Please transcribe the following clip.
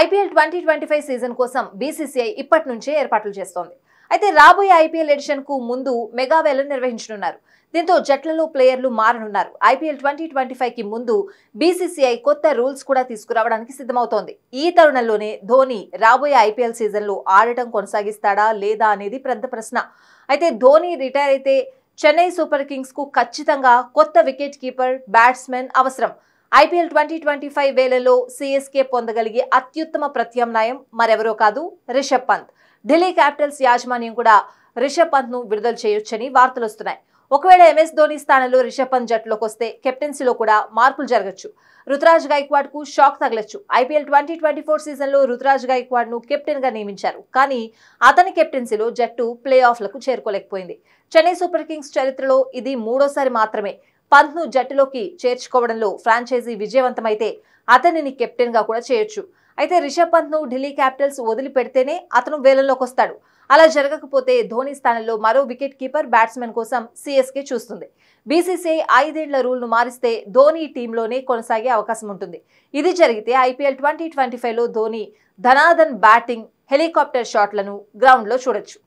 IPL 2025 season కోసం BCCI ఇప్పటి నుంచే ఏర్పాట్లు చేస్తోంది. అయితే రాబోయే ఐపీఎల్ ఎడిషన్ కు ముందు మెగా వేలం నిర్వహించనున్నారు. దీంతో జట్లలో ప్లేయర్లు మారనున్నారు. ఐపీఎల్ 2025 కి ముందు బీసీసీఐ కొత్త రూల్స్ కూడా తీసుకురావడానికి సిద్ధమవుతోంది. ఈ తరుణంలోనే ధోని రాబోయే ఐపీఎల్ సీజన్ లో ఆడటం కొనసాగిస్తాడా లేదా అనేది పెద్ద ప్రశ్న. అయితే ధోని రిటైర్ అయితే చెన్నై సూపర్ కింగ్స్ కు ఖచ్చితంగా కొత్త వికెట్ కీపర్, బ్యాట్స్మెన్ అవసరం. ఐపీఎల్ 2025 వేళలో సీఎస్కే పొందగలిగే అత్యుత్తమ ప్రత్యామ్నాయం మరెవరో కాదు, రిషబ్ పంత్. ఢిల్లీ క్యాపిటల్స్ యాజమాన్యం కూడా రిషబ్ పంత్ ను విడుదల చేయొచ్చని వార్తలు వస్తున్నాయి. ఒకవేళ ఎంఎస్ ధోని స్థానంలో రిషబ్ పంత్ జట్టులోకి వస్తే కెప్టెన్సీలో కూడా మార్పులు జరగచ్చు. రుతురాజ్ గైక్వాడ్ కు షాక్ తగలొచ్చు. ఐపీఎల్ 2024 సీజన్ లో రుతురాజ్ గైక్వాడ్ ను కెప్టెన్ గా నియమించారు. కానీ అతని కెప్టెన్సీలో జట్టు ప్లే ఆఫ్ లకు చేరుకోలేకపోయింది. చెన్నై సూపర్ కింగ్స్ చరిత్రలో ఇది మూడోసారి మాత్రమే. పంత్ ను జట్టులోకి చేర్చుకోవడంలో ఫ్రాంచైజీ విజయవంతమైతే అతనిని కెప్టెన్ గా కూడా చేయొచ్చు. అయితే రిషబ్ పంత్ ను ఢిల్లీ క్యాపిటల్స్ వదిలిపెడితేనే అతను వేలంలోకి వస్తాడు. అలా జరగకపోతే ధోని స్థానంలో మరో వికెట్ కీపర్, బ్యాట్స్మెన్ కోసం సీఎస్కే చూస్తుంది. బీసీసీఐ 5 ఏళ్ల రూల్ ను మారిస్తే ధోని టీంలోనే కొనసాగే అవకాశం ఉంటుంది. ఇది జరిగితే ఐపీఎల్ 2025 లో ధోని ధనాధన్ బ్యాటింగ్, హెలికాప్టర్ షాట్లను గ్రౌండ్ లో చూడొచ్చు.